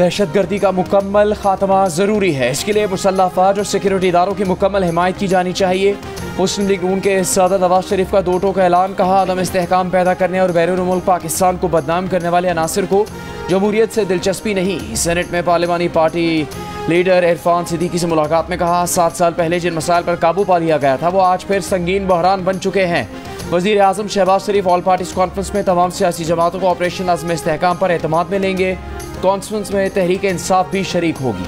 दहशतगर्दी का मुकम्मल खात्मा ज़रूरी है। इसके लिए मुसल्लह अफवाज और सिक्योरिटी इदारों की मुकम्मल हिमायत की जानी चाहिए। मुस्लिम लीग नून के सदर नवाज शरीफ का 2 टोका ऐलान। कहा, अदम इस्तेहकाम पैदा करने और बैरून मुल्क पाकिस्तान को बदनाम करने वाले अनासिर को जमहूरियत से दिलचस्पी नहीं। सेनेट में पार्लिमानी पार्टी लीडर इरफान सिद्दीकी से मुलाकात में कहा, 7 साल पहले जिन मसाइल पर काबू पा लिया गया था वो आज फिर संगीन बहरान बन चुके हैं। वज़ीर आज़म शहबाज शरीफ ऑल पार्टीज कॉन्फ्रेंस में तमाम सियासी जमातों को ऑपरेशन अज़्म इस्तेहकाम पर एतमाद में लेंगे। कॉन्फ्रेंस में तहरीक इंसाफ भी शरीक होगी।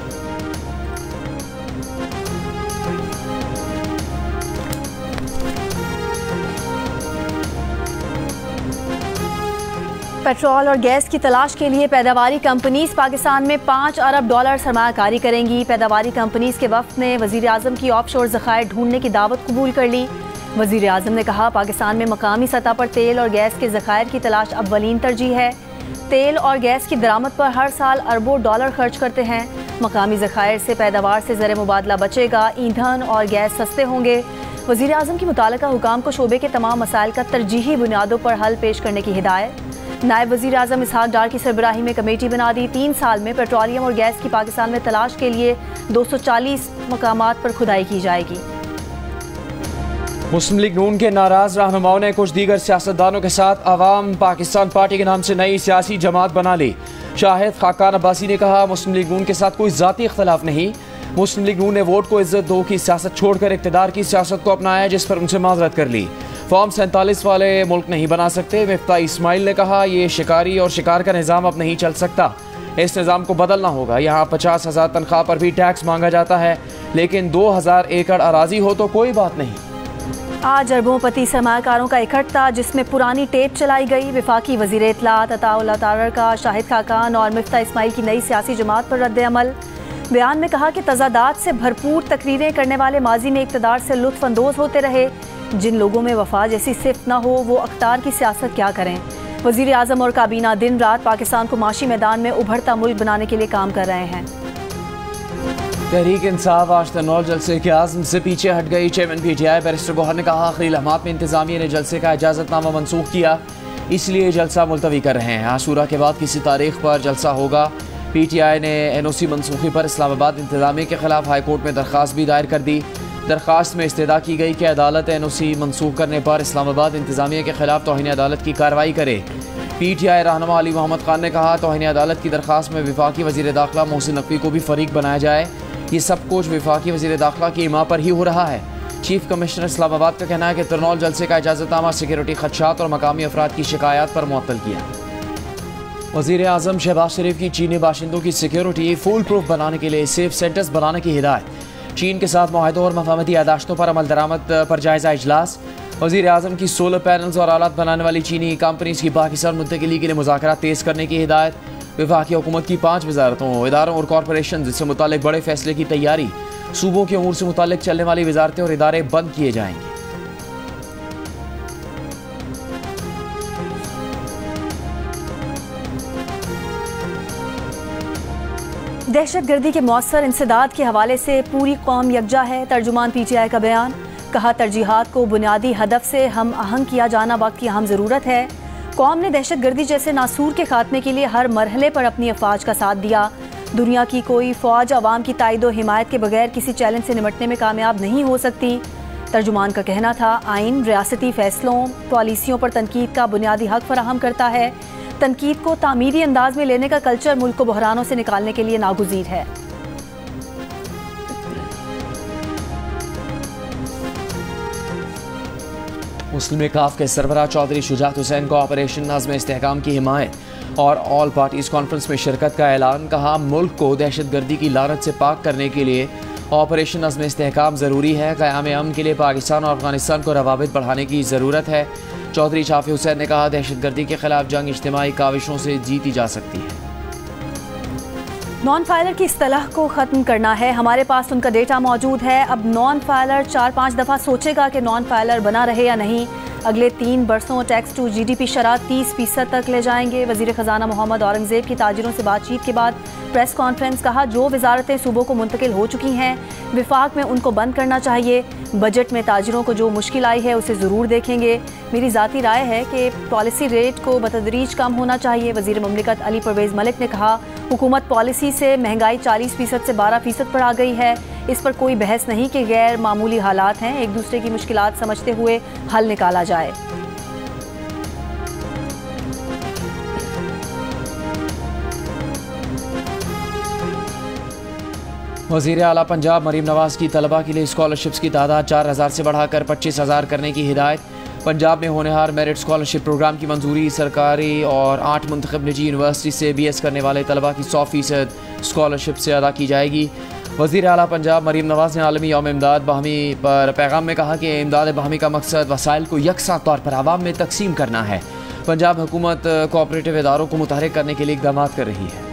पेट्रोल और गैस की तलाश के लिए पैदावारी कंपनीज पाकिस्तान में $5 अरब सरमायाकारी करेंगी। पैदावारी कंपनीज के वफ्द ने वज़ीर आज़म की ऑफशोर ज़खायर ढूंढने की दावत कबूल कर ली। वज़ीर आज़म ने कहा, पाकिस्तान में मकामी सतह पर तेल और गैस के ज़खायर की तलाश अव्वलीन तरजीह है। तेल और गैस की दरामद पर हर साल अरबों डॉलर खर्च करते हैं। मकामी ज़खायर से पैदावार से ज़र मुबादला बचेगा, ईंधन और गैस सस्ते होंगे। वज़ीर आज़म की मुतालिका हुकाम को शोबे के तमाम मसाइल का तरजीही बुनियादों पर हल पेश करने की हिदायत। नायब वज़ीर आज़म इसहाक डार की सरबराही में कमेटी बना दी। 3 साल में पेट्रोलियम और गैस की पाकिस्तान में तलाश के लिए 240 मकामात पर खुदाई की जाएगी। मुस्लिम लीग नून के नाराज रहनुमाओं ने कुछ दीगर सियासतदानों के साथ अवाम पाकिस्तान पार्टी के नाम से नई सियासी जमात बना ली। शाहिद खाकान अब्बासी ने कहा, मुस्लिम लीग नून के साथ कोई जाती इख्तलाफ नहीं। मुस्लिम लीग नून ने वोट को इज्जत दो की सियासत छोड़कर इक़्तिदार की सियासत को अपनाया, जिस पर उनसे माजरत कर ली। फॉर्म 47 वाले मुल्क नहीं बना सकते। मिफ्ता इस्माइल ने कहा, ये शिकारी और शिकार का निज़ाम अब नहीं चल सकता, इस निज़ाम को बदलना होगा। यहाँ 50,000 तनख्वाह पर भी टैक्स मांगा जाता है, लेकिन 2000 एकड़ अराजी हो तो कोई बात नहीं। आज अरबोंपति सरमायाकारों का इकट्ठा, जिसमें पुरानी टेप चलाई गई। वफाकी वज़ीर इत्तलात अताउल्लाह तारर का शाहिद खाकान और मिफ्ता इस्माइल की नई सियासी जमात पर रद्द अमल। बयान में कहा कि तज़ादात से भरपूर तकरीरें करने वाले माजी में इक़्तिदार से लुत्फ़ अंदोज़ होते रहे। जिन लोगों में वफा जैसी सिफ़त न हो वो अख्तार की सियासत क्या करें। वज़ीर आज़म और काबीना दिन रात पाकिस्तान को माशी मैदान में उभरता मुल्क बनाने के लिए काम कर रहे हैं। तहरीक इंसाफ आज तनौल जलसे के आज़म से पीछे हट गई। चेयरमैन PTI बैरिस्टर गौहर ने कहा, आखिरी लम्हात में इंतजामिया ने जलसे का इजाज़तनामा मनसूख किया, इसलिए जलसा मुलतवी कर रहे हैं। आशूरा के बाद किसी तारीख पर जलसा होगा। PTI ने NOC मनसूखी पर इस्लामाबाद इंतजामिया के खिलाफ हाई कोर्ट में दरख्वास्त भी दायर कर दी। दरख्वास्त में इस्तदा की गई कि अदालत NOC मनसूख करने पर इस्लामाबाद इंतजामिया के खिलाफ तौहीन अदालत की कार्रवाई करे। PTI रहनुमा अली मोहम्मद खान ने कहा, तौहीन अदालत की दरख्वास्त में वफाकी वज़ीर दाखिला मोहसिन नकवी को भी फरीक बनाया जाए। ये सब कुछ वफाकी वज़ीर दाखिला की इमा पर ही हो रहा है। चीफ कमिश्नर इस्लामाबाद का कहना है कि तरनौल जलसे का इजाज़तनामा सिक्योरिटी खदशात और मकामी अफराद की शिकायत पर मुअत्तल किया। वज़ीर आज़म शहबाज शरीफ की चीनी बाशिंदों की सिक्योरिटी फुल प्रूफ बनाने के लिए सेफ सेंटर्स बनाने की हिदायत। चीन के साथ मुआहदों और मफाहमती यादाश्तों पर अमल दरामद पर जायज़ा इजलास। वज़ीर आज़म की सोलर पैनल्स और आलात बनाने वाली चीनी कंपनीज की पाकिस्तान मुंतकिली के लिए मुज़ाकरात तेज़ करने की हिदायत। वफाकी हुकूमत की 5 वजारतों, इदारों और कॉरपोरेशन से मुतालिक बड़े फैसले की तैयारी। सूबों के अमूर से मुतालिक चलने वाली वजारतें और इदारे बंद किए जाएंगे। दहशत गर्दी के मौसर इंसदाद के हवाले से पूरी कौम यकजा है। तर्जुमान PTI का बयान। कहा, तरजीहात को बुनियादी हदफ से हम आहंग किया जाना वक्त की अहम ज़रूरत है। कौम ने दहशत गर्दी जैसे नासूर के खात्मे के लिए हर मरहले पर अपनी अफवाज का साथ दिया। दुनिया की कोई फ़ौज अवाम की ताइद व हिमायत के बगैर किसी चैलेंज से निपटने में कामयाब नहीं हो सकती। तर्जुमान का कहना था, आइन रियासती फ़ैसलों पॉलिसियों पर तनकीद का बुनियादी हक फराहम करता है। तनकीद को तामीरी अंदाज में लेने का कल्चर मुल्क को बहरानों से निकालने के लिए नागुज़ीर है। मुस्लिम काफ के सरबराह चौधरी शुजात हुसैन को ऑपरेशन अज़्म इस्तेहकाम की हिमायत और ऑल पार्टीज कॉन्फ्रेंस में शिरकत का ऐलान। कहा, मुल्क को दहशत गर्दी की लानत से पाक करने के लिए ऑपरेशन अज़्म इस्तेहकाम ज़रूरी है। क़याम अमन के लिए पाकिस्तान और अफगानिस्तान को रवाबित बढ़ाने की ज़रूरत है। चौधरी शाफी हुसैन ने कहा, दहशत गर्दी के खिलाफ जंग इज्तिमाई काविशों से जीती जा सकती है। नॉन फाइलर की इस्तिलाह को ख़त्म करना है। हमारे पास उनका डेटा मौजूद है। अब नॉन फाइलर 4-5 दफ़ा सोचेगा कि नॉन फाइलर बना रहे या नहीं। अगले 3 बरसों टैक्स टू GDP शरह 30% तक ले जाएंगे। वजीर खजाना मोहम्मद औरंगजेब की ताजिरों से बातचीत के बाद प्रेस कॉन्फ्रेंस, कहा जो वजारतें सूबों को मुंतकिल हो चुकी हैं विफाक में उनको बंद करना चाहिए। बजट में ताजिरों को जो मुश्किल आई है उसे ज़रूर देखेंगे। मेरी ज़ाती राय है कि पॉलिसी रेट को बतदरीज कम होना चाहिए। वज़ीर मुमलिकत अली परवेज़ मलिक ने कहा हुकूमत पॉलिसी से महंगाई 40% से 12% पर आ गई है। इस पर कोई बहस नहीं कि गैर मामूली हालात हैं, एक दूसरे की मुश्किलात समझते हुए हल निकाला जाए। वज़ीर आला पंजाब मरीम नवाज की तलबा के लिए स्कॉलरशिप्स की तादाद 4000 से बढ़ाकर 25000 करने की हिदायत। पंजाब में होनहार मेरिट स्कॉलरशिप प्रोग्राम की मंजूरी। सरकारी और 8 मुंतखब निजी यूनिवर्सिटी से BS करने वाले तलबा की 100% स्कॉलरशिप से अदा की जाएगी। वज़ीर आला पंजाब मरीम नवाज ने आलमी यौम इमदाद बाहमी पर पैगाम में कहा कि इमदाद बाहमी का मकसद वसाइल को यकसा तौर पर आवाम में तकसीम करना है। पंजाब हुकूमत कोऑपरेटिव इदारों को मुतहरिक करने के लिए इक़दाम कर रही है।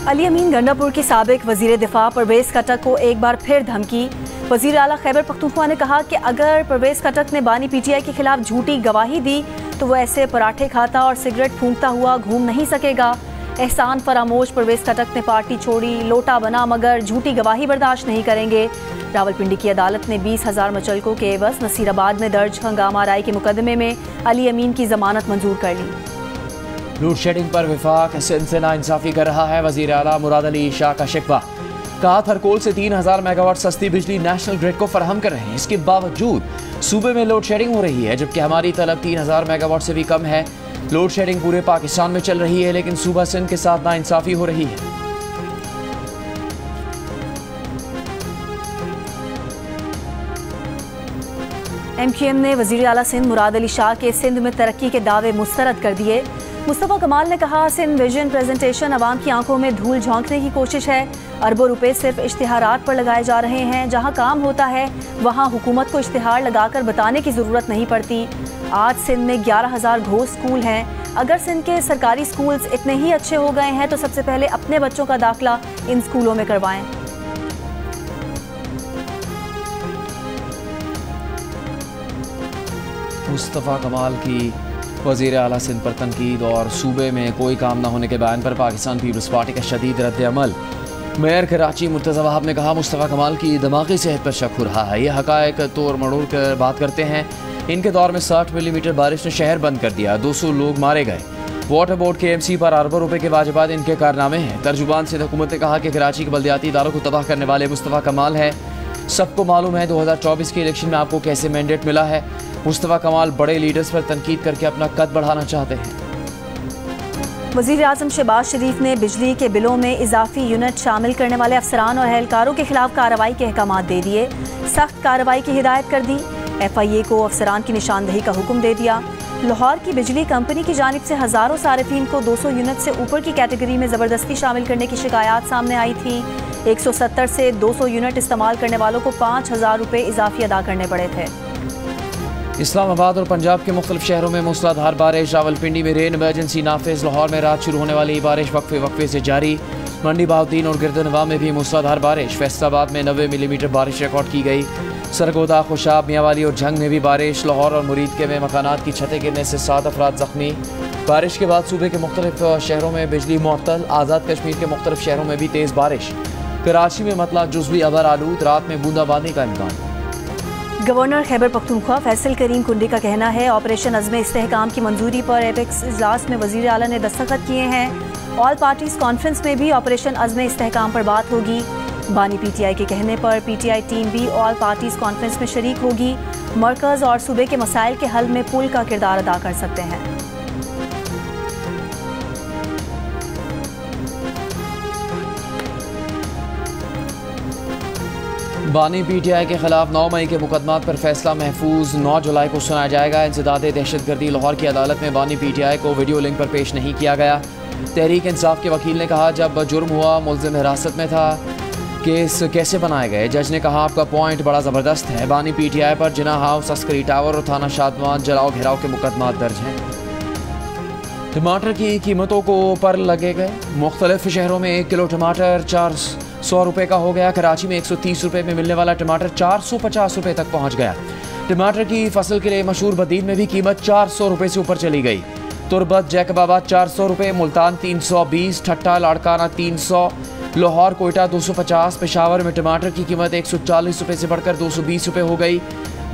अली अमीन गंडापुर के साबिक वज़ीर दिफा परवेज़ खटक को एक बार फिर धमकी। वज़ीर आला खैबर पख्तूनख्वा ने कहा कि अगर परवेज़ खटक ने बानी PTI के खिलाफ झूठी गवाही दी तो वो ऐसे पराठे खाता और सिगरेट फूंकता हुआ घूम नहीं सकेगा। एहसान फरामोश परवेज़ खटक ने पार्टी छोड़ी, लोटा बना मगर झूठी गवाही बर्दाश्त नहीं करेंगे। रावलपिंडी की अदालत ने 20,000 मचलकों के एवज नसीराबाद में दर्ज हंगामा राय के मुकदमे में अली अमीन की जमानत मंजूर कर ली। लोड शेडिंग पर विफाक सिंध से नाइंसाफी कर रहा है। वज़ीर आला मुराद अली शाह का शिकवा। कहा थरकोल से 3000 मेगावाट सस्ती बिजली नेशनल ग्रिड को फराहम कर रहे हैं। इसके बावजूद सूबे में लोड शेडिंग हो रही है, जबकि हमारी तलब 3000 मेगावाट से भी कम है। लोड शेडिंग पूरे पाकिस्तान में चल रही है, लेकिन सूबा सिंध के साथ नाइंसाफी हो रही है। MQM ने वज़ीर आला सिंध मुराद अली शाह के सिंध में तरक्की के दावे मुस्तरद कर दिए। मुस्तफ़ा कमाल ने कहा सिंध विजन प्रेजेंटेशन अवाम की आंखों में धूल झोंकने की कोशिश है। अरबों रुपए सिर्फ इश्तिहारात पर लगाए जा रहे हैं। जहां काम होता है वहां हुकूमत को इश्तिहार लगाकर बताने की ज़रूरत नहीं पड़ती। आज सिंध में 11,000 घोष स्कूल हैं। अगर सिंध के सरकारी स्कूल्स इतने ही अच्छे हो गए हैं तो सबसे पहले अपने बच्चों का दाखिला इन स्कूलों में करवाएं। मुस्तफ़ा कमाल की वज़ीर आला सिंध पर तनकीद और सूबे में कोई काम न होने के बयान पर पाकिस्तान पीपल्स पार्टी का शदीद रद्द अमल। मेयर कराची मुर्तज़ा वहाब ने कहा मुस्तफ़ा कमाल की दिमागी सेहत पर शक हो रहा है। ये हक़ाइक़ तोड़ मड़ोड़ कर बात करते हैं। इनके दौर में 60 मिलीमीटर बारिश ने शहर बंद कर दिया, 200 लोग मारे गए। वाटर बोर्ड के MC पर अरबों रुपए के वाजिबात इनके कारनामे हैं। तर्जुबान सिंध हुकूमत ने कहा कि कराची के बल्दियाती इदारों को तबाह करने वाले मुस्तफ़ा कमाल है। सबको मालूम है 2024 के इलेक्शन में आपको कैसे मैंडेट मिला है। मुस्तफ़ा कमाल बड़े लीडर्स पर तनकीद करके अपना कद बढ़ाना चाहते हैं। वज़ीर आज़म शहबाज शरीफ ने बिजली के बिलों में इजाफी यूनिट शामिल करने वाले अफसरान और एहलकारों के खिलाफ कार्रवाई के अहकाम दे दिए। सख्त कार्रवाई की हिदायत कर दी। FIA को अफसरान की निशानदही का हुक्म दे दिया। लाहौर की बिजली कंपनी की जानिब से हज़ारों सारिफीन को 200 यूनिट से ऊपर की कैटेगरी में ज़बरदस्ती शामिल करने की शिकायत सामने आई थी। 170 से 200 यूनिट इस्तेमाल करने वालों को 5,000 रुपये इजाफी अदा करने पड़े थे। इस्लामाबाद और पंजाब के मुख्तलिफ शहरों में मूसलाधार बारिश। रावलपिंडी में रेन इमरजेंसी नाफिज। लाहौर में रात शुरू होने वाली बारिश वक्फे से जारी। मंडी बहाउद्दीन और गिरदनवा में भी मूसलाधार बारिश। फैसलाबाद में 90 मिलीमीटर बारिश रिकॉर्ड की गई। सरगोदा, खुशाब, मियांवाली और झंग में भी बारिश। लाहौर और मुरीदके में मकानात की छतें गिरने से 7 अफराद जख्मी। बारिश के बाद सूबे के मुख्तलिफ शहरों में बिजली मुअत्तल। आज़ाद कश्मीर के मुख्तलिफ शहरों में भी तेज़ बारिश। कराची में मतला जुज़वी अबर आलूद। रात में बूंदाबांदी का इम्कान। गवर्नर खैबर पख्तूनख्वा फैसल करीम कुंडी का कहना है ऑपरेशन अज़्म इस्तेहकाम की मंजूरी पर एपेक्स इजलास में वज़ीर आला ने दस्तखत किए हैं। ऑल पार्टीज़ कॉन्फ्रेंस में भी ऑपरेशन अज़्म इस्तेहकाम पर बात होगी। बानी PTI के कहने पर PTI टीम भी ऑल पार्टीज़ कॉन्फ्रेंस में शरीक होगी। मरकज़ और सूबे के मसाइल के हल में पुल का किरदार अदा कर सकते हैं। बानी PTI के खिलाफ 9 मई के मुकदमात पर फैसला महफूज 9 जुलाई को सुनाया जाएगा। इंसदाद दहशतगर्दी। लाहौर की अदालत में बानी PTI को वीडियो लिंक पर पेश नहीं किया गया। तहरीक इंसाफ के वकील ने कहा जब जुर्म हुआ मुल्ज़िम हिरासत में था। केस कैसे बनाए गए? जज ने कहा आपका पॉइंट बड़ा ज़बरदस्त है। बानी PTI पर जिना हाउस, अस्करी टावर और थाना शादमान जलाओ घेराव के मुकदमात दर्ज हैं। टमाटर की कीमतों को पर लगे गए। मुख्तलिफ शहरों में 1 किलो टमाटर 400 रुपये का हो गया। कराची में 130 रुपये में मिलने वाला टमाटर 450 रुपये तक पहुँच गया। टमाटर की फसल के लिए मशहूर बदीन में भी कीमत 400 रुपये से ऊपर चली गई। तुरबत जैकबाबाद 400 रुपये, मुल्तान 320, ठट्टा लाड़काना 300, लाहौर कोयटा 250, पेशावर में टमाटर की कीमत 140 रुपये से बढ़कर 220 रुपये हो गई।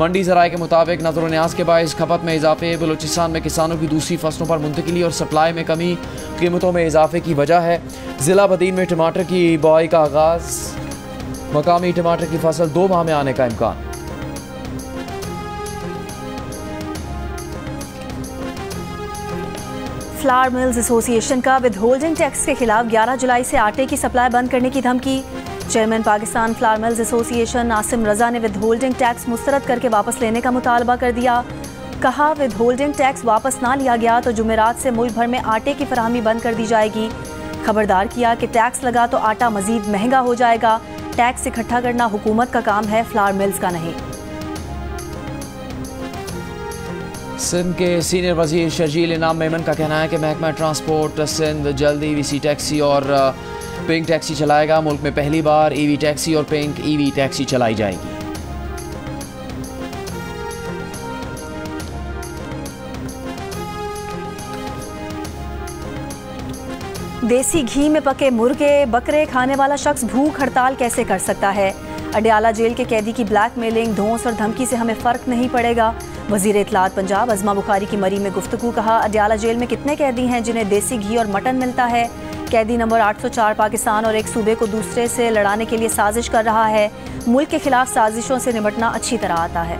मंडी ज़राए के मुताबिक नज़र न्याज के बायस खपत में इजाफे, बलूचिस्तान में किसानों की दूसरी फसलों पर मुंतकिली और सप्लाई में कमी कीमतों में इजाफे की वजह है। ज़िला बदीन में टमाटर की बुआई का आगाज़, मकामी टमाटर की फसल 2 माह में आने का इम्कान। फ्लावर मिल्स एसोसिएशन का विदहोल्डिंग टैक्स के खिलाफ 11 जुलाई से आटे की सप्लाई बंद करने की धमकी। Chairman Pakistan flour mills association Nasim Raza ने विदहोल्डिंग टैक्स मुस्तरद करके वापस लेने का मुतालबा कर दिया। कहा, विदहोल्डिंग टैक्स वापस ना लिया गया तो जुमेरात से मुल्क भर में आटे की फराहमी बंद कर दी जाएगी। खबरदार किया कि टैक्स लगा तो आटा मजीद महंगा हो जाएगा। टैक्स इकट्ठा करना हुकूमत का काम है, फ्लावर मिल्स का नहीं। सिंध के सीनियर वजीर शर्जील इनाम मेमन का कहना है कि महकमा ट्रांसपोर्ट सिंध जल्द ईवीसी टैक्सी और पिंक टैक्सी चलाएगा। मुल्क में पहली बार ईवी टैक्सी और पिंक ईवी टैक्सी चलाई जाएगी। देसी घी में पके मुर्गे बकरे खाने वाला शख्स भूख हड़ताल कैसे कर सकता है? अडयाला जेल के कैदी की ब्लैकमेलिंग, धौंस और धमकी से हमें फर्क नहीं पड़ेगा। वजीर इत्तलात पंजाब अज़मा बुखारी की मरी में गुफ्तगू। कहा, अडयाला जेल में कितने कैदी हैं जिन्हें देसी घी और मटन मिलता है? कैदी नंबर 804 पाकिस्तान और एक सूबे को दूसरे से लड़ाने के लिए साजिश कर रहा है। मुल्क के खिलाफ साजिशों से निपटना अच्छी तरह आता है।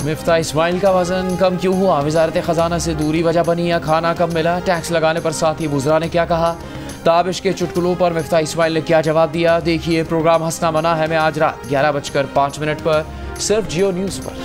मिफ्ता इस्माइल का वजन कम क्यों हुआ? वजारत खजाना से दूरी वजह बनी या खाना कम मिला? टैक्स लगाने पर साथी वुज़रा ने क्या कहा? ताबिश के चुटकुलों पर मिफ्ता इस्माइल ने क्या जवाब दिया? देखिए प्रोग्राम हंसना मना है में आज रात 11:05 पर सिर्फ जियो न्यूज़ पर।